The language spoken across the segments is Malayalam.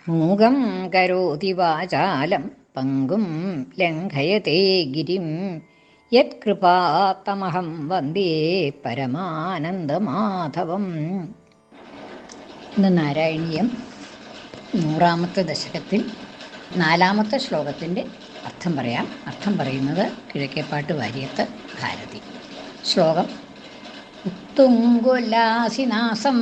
മൂകം കരോതി വാചാലം പങ്കും ലംഘയത്തെ ഗിരിം യത്കൃപാത്തമഹം വന്ദേ പരമാനന്ദമാധവം. ഇന്ന് നാരായണീയം 100-ാമത്തെ ദശകത്തിൽ 4-ാമത്തെ ശ്ലോകത്തിൻ്റെ അർത്ഥം പറയാം. അർത്ഥം പറയുന്നത് കിഴക്കേപ്പാട്ട് വാര്യത്ത് ഭാരതി. ശ്ലോകം: ഉത്തുംഗുലാസിനാസം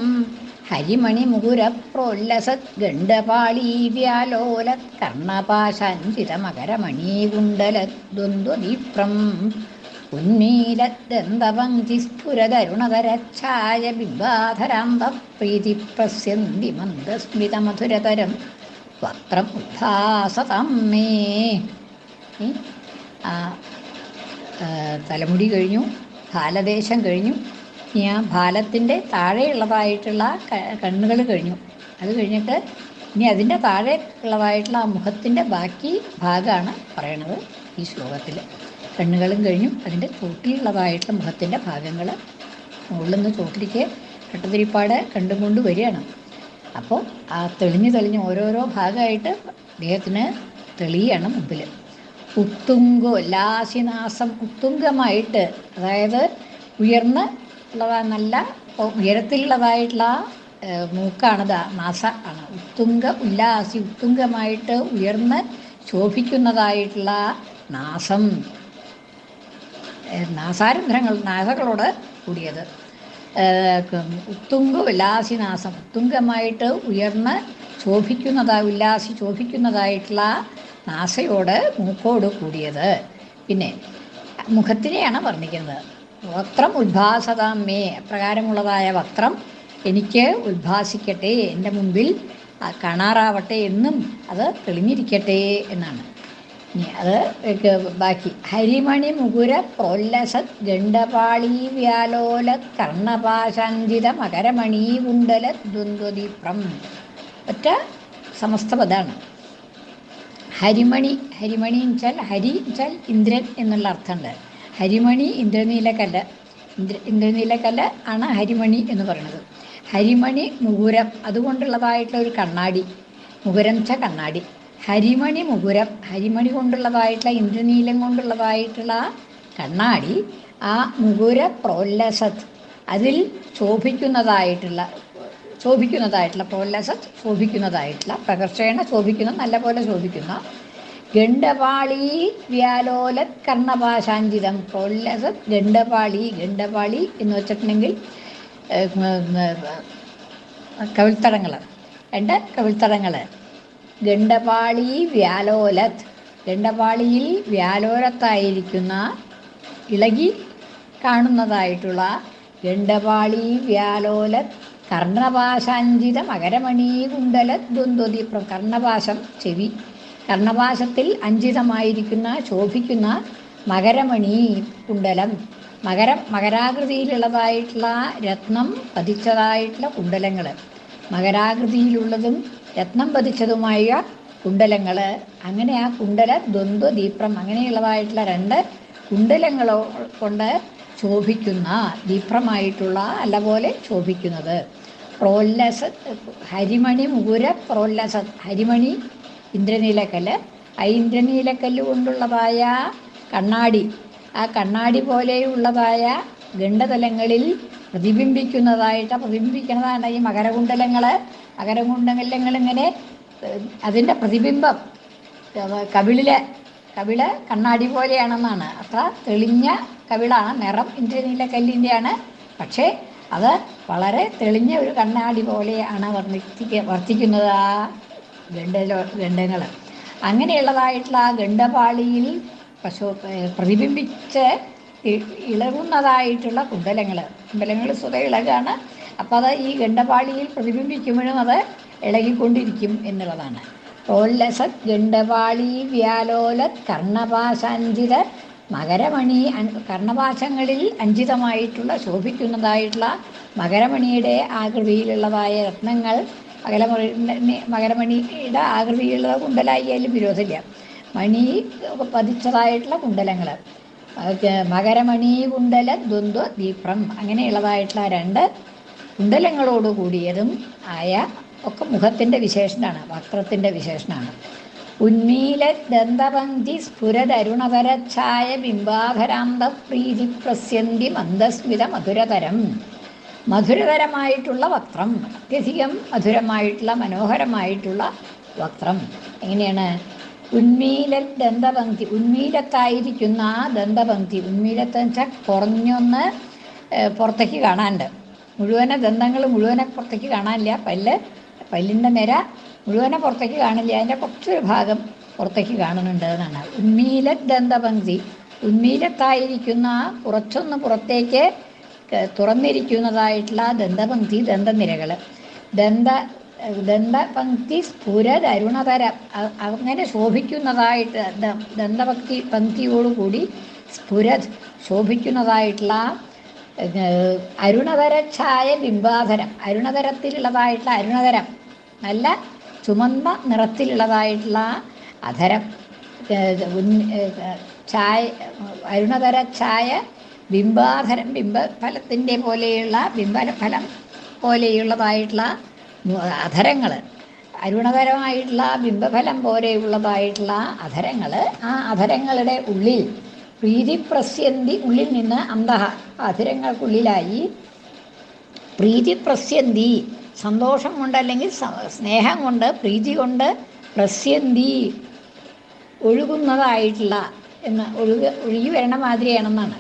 ഹരിമണിമുകുരപ്രോല്ലസത് ഗണ്ഡപാളീ വ്യാലോലത് കർണപാശാഞ്ചിതമകരമണീകുണ്ടലദ്വന്ദ്വദീപ്രം ഉന്മീലദ്ദന്തപങ്ക്തിസ്ഫുരതരുണതരച്ഛായ ബിംബാധരാന്തപ്രീതിപ്രസ്യന്തി മന്ദസ്മിതമധുരതരം വക്രം ഉദ്ഭാസതാം മേ. തലമുടി കഴിഞ്ഞു, ഭാലദേശം കഴിഞ്ഞു. ഇനി ആ ഭാലത്തിൻ്റെ താഴെയുള്ളതായിട്ടുള്ള കണ്ണുകൾ കഴിഞ്ഞു. അത് കഴിഞ്ഞിട്ട് ഇനി അതിൻ്റെ താഴെ ഉള്ളതായിട്ടുള്ള ആ മുഖത്തിൻ്റെ ബാക്കി ഭാഗമാണ് പറയണത് ഈ ശ്ലോകത്തിൽ. കണ്ണുകളും കഴിഞ്ഞു, അതിൻ്റെ ചോട്ടിലുള്ളതായിട്ടുള്ള മുഖത്തിൻ്റെ ഭാഗങ്ങൾ മുകളിൽ നിന്ന് ചോട്ടിലേക്ക് കട്ടതിരിപ്പാട് കണ്ടും കൊണ്ട് വരികയാണ്. അപ്പോൾ ആ തെളിഞ്ഞ് ഓരോരോ ഭാഗമായിട്ട് അദ്ദേഹത്തിന് തെളിയാണ് മുമ്പിൽ. ഉത്തുംഗോല്ലാസിനാസം, ഉത്തുംഗമായിട്ട്, അതായത് ഉയർന്ന ഉള്ളതാ, നല്ല ഉയരത്തിലുള്ളതായിട്ടുള്ള മൂക്കാണ്, നാസ ആണ്. ഉല്ലാസി, ഉത്തുംഗമായിട്ട് ഉയർന്ന് ശോഭിക്കുന്നതായിട്ടുള്ള നാസം, നാസകളോട് കൂടിയത്. ഉല്ലാസിനാസം, ഉത്തുംഗമായിട്ട് ഉയർന്ന് ശോഭിക്കുന്നതായിട്ടുള്ള നാസയോട്, മൂക്കോട് കൂടിയത്. പിന്നെ മുഖത്തിനെയാണ് വർണ്ണിക്കുന്നത്. വക്രം ഉദ്ഭാസതാം മേ, അപ്രകാരമുള്ളതായ വക്രം എനിക്ക് ഉദ്ഭാസിക്കട്ടെ, എൻ്റെ മുമ്പിൽ കാണാറാവട്ടെ, എന്നും അത് തെളിഞ്ഞിരിക്കട്ടെ എന്നാണ്. ഇനി അത് ബാക്കി. ഹരിമണി മുകുര പ്രോല്ലസത് ഗണ്ഡപാളീ വ്യാലോലത് കർണപാശാഞ്ചിത മകരമണീ കുണ്ടല ദ്വന്ദ്വദീപ്രം. ഒറ്റ സമസ്തപദാണ്. ഹരിമണി, ഹരിമണി എന്നുവെച്ചാൽ, ഹരി എന്നുവെച്ചാൽ ഇന്ദ്രൻ എന്നുള്ള അർത്ഥമുണ്ട്. ഹരിമണി ഇന്ദ്രനീലക്കല്ല്, ഇന്ദ്രനീലക്കല്ല് ആണ് ഹരിമണി എന്ന് പറയുന്നത്. ഹരിമണി മുകുരം, അതുകൊണ്ടുള്ളതായിട്ടുള്ള ഒരു കണ്ണാടി. മുകുരം വെച്ചാൽ കണ്ണാടി. ഹരിമണി മുകുരം, ഹരിമണി കൊണ്ടുള്ളതായിട്ടുള്ള, ഇന്ദ്രനീലം കൊണ്ടുള്ളതായിട്ടുള്ള കണ്ണാടി. ആ മുകുര പ്രോല്ലസത്, അതിൽ ശോഭിക്കുന്നതായിട്ടുള്ള പ്രോല്ലസത്, ശോഭിക്കുന്നതായിട്ടുള്ള, പ്രകർഷേണ ശോഭിക്കുന്ന, നല്ലപോലെ ശോഭിക്കുന്ന. ഗണ്ഡപാളി വ്യാലോലത് കർണപാശാഞ്ചിതം പ്രോല്ലസത് ഗണ്ഡപാളി. ഗണ്ഡപാളി എന്ന് വെച്ചിട്ടുണ്ടെങ്കിൽ കവിൾത്തടങ്ങൾ, 2 കവിൾത്തടങ്ങൾ. ഗണ്ഡപാളി വ്യാലോലത്, ഗണ്ഡപാളിയിൽ വ്യാലോലത്തായിരിക്കുന്ന, ഇളകി കാണുന്നതായിട്ടുള്ള. ഗണ്ഡപാളി വ്യാലോലത് കർണപാശാഞ്ചിത മകരമണീ കുണ്ടല ദ്വന്ദ്വദീപ്രം. കർണപാശം ചെവി, കർണപാശത്തിൽ അഞ്ചിതമായിരിക്കുന്ന, ശോഭിക്കുന്ന മകരമണി കുണ്ടലം. മകരാകൃതിയിലുള്ളതായിട്ടുള്ള രത്നം പതിച്ചതായിട്ടുള്ള കുണ്ടലങ്ങൾ, മകരാകൃതിയിലുള്ളതും രത്നം പതിച്ചതുമായ കുണ്ടലങ്ങൾ. അങ്ങനെ ആ കുണ്ടല ദ്വന്ദ്വദീപ്രം, അങ്ങനെയുള്ളതായിട്ടുള്ള 2 കുണ്ടലങ്ങളോ കൊണ്ട് ശോഭിക്കുന്ന, ദീപ്രമായിട്ടുള്ള, അല്ലപോലെ ശോഭിക്കുന്നത്. പ്രോല്ലസത്, ഹരിമണി മുകുര പ്രോല്ലസത്, ഹരിമണി ഇന്ദ്രനീലക്കല്ല്. ആ ഇന്ദ്രനീലക്കല്ല് കൊണ്ടുള്ളതായ കണ്ണാടി, ആ കണ്ണാടി പോലെയുള്ളതായ ഗണ്ഡതലങ്ങളിൽ പ്രതിബിംബിക്കുന്നതാണ് ഈ മകരകുണ്ടലങ്ങൾ. മകരകുണ്ടലങ്ങളിങ്ങനെ അതിൻ്റെ പ്രതിബിംബം കവിള് കണ്ണാടി പോലെയാണെന്നാണ്. അത്ര തെളിഞ്ഞ കവിളാണ്. നിറം ഇന്ദ്രനീലക്കല്ലിൻ്റെയാണ്, പക്ഷേ അത് വളരെ തെളിഞ്ഞ ഒരു കണ്ണാടി പോലെയാണ് വർത്തിക്കുന്നത് ആ ഗണ്ഡങ്ങൾ. അങ്ങനെയുള്ളതായിട്ടുള്ള ആ ഗണ്ഡപാളിയിൽ പ്രതിബിംബിച്ച് ഇളകുന്നതായിട്ടുള്ള കുണ്ടലങ്ങൾ സ്വതः ഇളകാണ്. അപ്പോൾ അത് ഈ ഗണ്ഡപാളിയിൽ പ്രതിബിംബിക്കുമ്പോഴും അത് ഇളകിക്കൊണ്ടിരിക്കും എന്നുള്ളതാണ്. പ്രോല്ലസത് ഗണ്ഡപാളി വ്യാലോലത് കർണപാശാഞ്ചിത മകരമണി, കർണപാശങ്ങളിൽ അഞ്ചിതമായിട്ടുള്ള, ശോഭിക്കുന്നതായിട്ടുള്ള മകരമണിയുടെ ആകൃതിയിലുള്ളതായ രത്നങ്ങൾ. മകരമണിയുടെ ആകൃതിയിലുള്ള കുണ്ടലായാലും വിരോധമില്ല. മണി പതിച്ചതായിട്ടുള്ള കുണ്ടലങ്ങൾ. മകരമണി കുണ്ടല ദ്വന്ദ്വദീപ്രം, അങ്ങനെയുള്ളതായിട്ടുള്ള 2 കുണ്ടലങ്ങളോട് കൂടിയതും ആയ ഒക്കെ മുഖത്തിൻ്റെ വിശേഷണമാണ്, വക്രത്തിൻ്റെ വിശേഷണമാണ്. ഉന്മീല ദന്തപങ്ക്തി സ്ഫുരതരുണതരച്ഛായ ബിംബാധരാന്ത പ്രീതി പ്രസ്യന്തി മന്ദസ്മിത മധുരതരം. മധുരതരമായിട്ടുള്ള വക്രം, അത്യധികം മധുരമായിട്ടുള്ള മനോഹരമായിട്ടുള്ള വക്രം. എങ്ങനെയാണ്? ഉന്മീല ദന്തപങ്ക്തി, ഉന്മീലത്തായിരിക്കുന്ന ആ ദന്തപങ്ക്തി. ഉന്മീലത്തെന്ന് വെച്ചാൽ കുറഞ്ഞൊന്ന് പുറത്തേക്ക് കാണാനുണ്ട്. മുഴുവനെ ദന്തങ്ങൾ മുഴുവനെ പുറത്തേക്ക് കാണാനില്ല. പല്ലിൻ്റെ നിര മുഴുവനെ പുറത്തേക്ക് കാണില്ല, അതിൻ്റെ കുറച്ചൊരു ഭാഗം പുറത്തേക്ക് കാണുന്നുണ്ട് എന്നാണ്. ഉന്മീല ദന്തപങ്ക്തി, ഉന്മീലത്തായിരിക്കുന്ന കുറച്ചൊന്ന് പുറത്തേക്ക് തുറന്നിരിക്കുന്നതായിട്ടുള്ള ദന്തപങ്ക്തി, ദന്തനിരകൾ. ദന്തപങ്ക്തി സ്ഫുരതരുണതര, അങ്ങനെ ശോഭിക്കുന്നതായിട്ട് പങ്ക്തിയോടുകൂടി സ്ഫുരത് ശോഭിക്കുന്നതായിട്ടുള്ള അരുണതരച്ഛായ ബിംബാധരം. അരുണതരത്തിലുള്ളതായിട്ടുള്ള അരുണതരം, നല്ല ചുമന്ന നിറത്തിലുള്ളതായിട്ടുള്ള അധരം. അരുണതരച്ഛായ ബിംബാധരം, ബിംബഫലത്തിൻ്റെ പോലെയുള്ള ബിംബഫലം പോലെയുള്ളതായിട്ടുള്ള അധരങ്ങൾ. അരുണതരമായിട്ടുള്ള ബിംബഫലം പോലെയുള്ളതായിട്ടുള്ള അധരങ്ങൾ. ആ അധരങ്ങളുടെ ഉള്ളിൽ പ്രീതിപ്രസ്യന്തി, ഉള്ളിൽ നിന്ന് അന്തഃ, അധരങ്ങൾക്കുള്ളിലായി പ്രീതിപ്രസ്യന്തി, സന്തോഷം കൊണ്ട് അല്ലെങ്കിൽ സ്നേഹം കൊണ്ട്, പ്രീതി കൊണ്ട്, പ്രസ്യന്തി ഒഴുകുന്നതായിട്ടുള്ള ഒഴുകി വരണ മാതിരിയാണെന്നാണ്.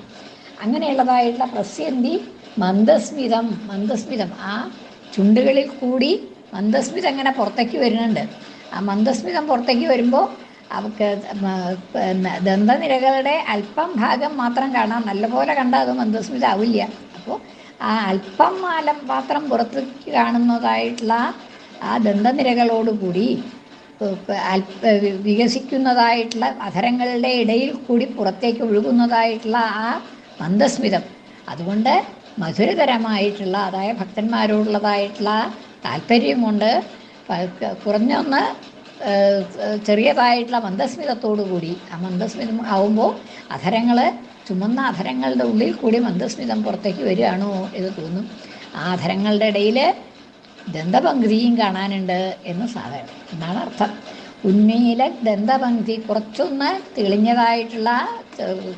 അങ്ങനെയുള്ളതായിട്ടുള്ള പ്രസ്യന്തി മന്ദസ്മിതം, ആ ചുണ്ടുകളിൽ കൂടി മന്ദസ്മിതം അങ്ങനെ പുറത്തേക്ക് വരുന്നുണ്ട്. ആ മന്ദസ്മിതം പുറത്തേക്ക് വരുമ്പോൾ അവർക്ക് ദന്തനിരകളുടെ അല്പം ഭാഗം മാത്രം കാണാം. നല്ലപോലെ കണ്ടാൽ അത് മന്ദസ്മിതം ആവില്ല. അപ്പോൾ ആ അല്പം മാത്രം പുറത്തേക്ക് കാണുന്നതായിട്ടുള്ള ആ ദന്തനിരകളോടുകൂടി വികസിക്കുന്നതായിട്ടുള്ള അധരങ്ങളുടെ ഇടയിൽ കൂടി പുറത്തേക്ക് ഒഴുകുന്നതായിട്ടുള്ള ആ മന്ദസ്മിതം, അതുകൊണ്ട് മധുരതരമായിട്ടുള്ള, അതായത് ഭക്തന്മാരോടുള്ളതായിട്ടുള്ള താല്പര്യം കൊണ്ട് കുറഞ്ഞൊന്ന് ചെറിയതായിട്ടുള്ള മന്ദസ്മിതത്തോടുകൂടി, ആ മന്ദസ്മിതം ആവുമ്പോൾ അധരങ്ങൾ, ചുമന്ന അധരങ്ങളുടെ ഉള്ളിൽ കൂടി മന്ദസ്മിതം പുറത്തേക്ക് വരികയാണോ എന്ന് തോന്നും. ആ അധരങ്ങളുടെ ഇടയിൽ ദന്തപങ്ക്തിയും കാണാനുണ്ട് എന്ന് സാധാരണ എന്നാണ് അർത്ഥം. ഉന്മീല ദന്തപങ്ക്തി, കുറച്ചൊന്ന് തെളിഞ്ഞതായിട്ടുള്ള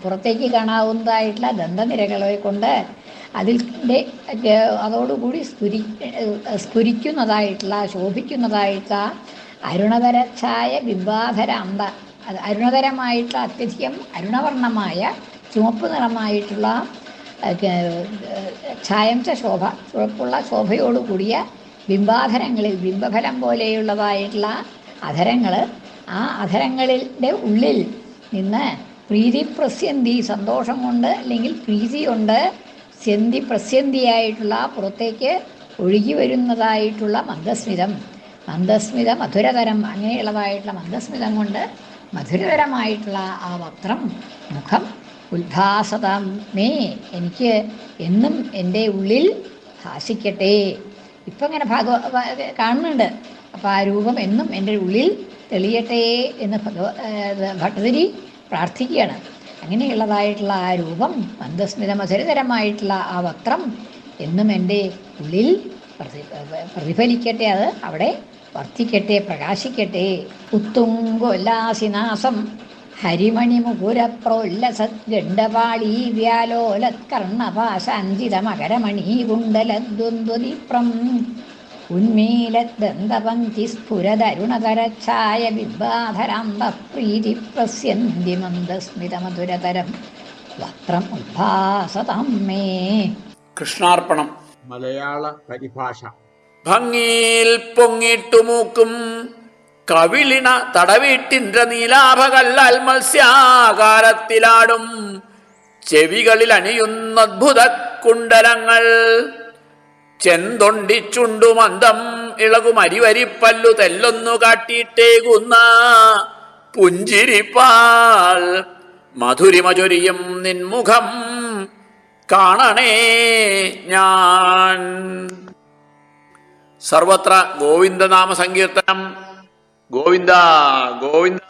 പുറത്തേക്ക് കാണാവുന്നതായിട്ടുള്ള ദന്തനിരകളെ കൊണ്ട് അതോടുകൂടി സ്ഫുരിക്കുന്നതായിട്ടുള്ള, ശോഭിക്കുന്നതായിട്ടുള്ള അരുണതരച്ഛായ ബിംബാധര അന്ത, അരുണതരമായിട്ടുള്ള അത്യധികം അരുണവർണ്ണമായ ചുവപ്പ് നിറമായിട്ടുള്ള ഛായംച്ച ശോഭ, ചുവപ്പുള്ള ശോഭയോടുകൂടിയ ബിംബാധരങ്ങളിൽ, ബിംബഫലം പോലെയുള്ളതായിട്ടുള്ള അധരങ്ങൾ. ആ അധരങ്ങളുടെ ഉള്ളിൽ നിന്ന് പ്രീതിപ്രസ്യന്തി, സന്തോഷം കൊണ്ട് അല്ലെങ്കിൽ പ്രീതി കൊണ്ട് പ്രസ്യന്തിയായിട്ടുള്ള പുറത്തേക്ക് ഒഴുകി വരുന്നതായിട്ടുള്ള മന്ദസ്മിതം മധുരതരം, അങ്ങനെയുള്ളതായിട്ടുള്ള മന്ദസ്മിതം കൊണ്ട് മധുരതരമായിട്ടുള്ള ആ വക്രം മുഖം ഉദ്ഭാസതം മേ, എനിക്ക് എന്നും എൻ്റെ ഉള്ളിൽ ഭാസിക്കട്ടെ. ഇപ്പം ഇങ്ങനെ കാണുന്നുണ്ട്. അപ്പോൾ ആ രൂപം എന്നും എൻ്റെ ഉള്ളിൽ തെളിയട്ടെ എന്ന് ഭട്ടതിരി പ്രാർത്ഥിക്കുകയാണ്. അങ്ങനെയുള്ളതായിട്ടുള്ള ആ രൂപം, മന്ദസ്മിത മധുരതരമായിട്ടുള്ള ആ വക്രം എന്നും എൻ്റെ ഉള്ളിൽ പ്രതിഫലിക്കട്ടെ, അത് അവിടെ വർത്തിക്കട്ടെ, പ്രകാശിക്കട്ടെ. ഉത്തുംഗോല്ലാസിനാസം ഹരിമണിമുകുരപ്രോല്ലസദ്ഗണ്ഡപാളീ വ്യാലോലത്കർണപാശാഞ്ചിതമകരമണീകുണ്ടലദ്വന്ദ്വദീപ്രം ഉന്മീലദന്തപങ്ക്തി സ്ഫുരതരുണതരച്ഛായ ബിംബാധരാന്ത പ്രീതി പ്രസ്യന്തി മന്ദസ്മിതമധുരതരം വക്രം ഉദ്ഭാസതാം മേ. കൃഷ്ണാർപ്പണം. മലയാള പരിഭാഷ. ഭംഗിയിൽ പൊങ്ങിട്ടുമൂക്കും കവിളിണ തടവിട്ടിന്ദ്രനീലാഭകല്ലാൽ മത്സ്യാകാരത്തിലാടും ചെവികളിൽ അണിയുന്ന അദ്ഭുത കുണ്ടലങ്ങൾ ചെന്തൊണ്ടിച്ചുണ്ടുമന്തം ഇളകും അരിവരിപ്പല്ലു തെല്ലൊന്നു കാട്ടിയിട്ടേകുന്ന പുഞ്ചിരിപ്പാൽ മധുരിമചൊരിയും നിൻമുഖം കാണണേ ഞാൻ. സർവത്ര ഗോവിന്ദനാമ സങ്കീർത്തനം. ഗോവിന്ദ ഗോവിന്ദ.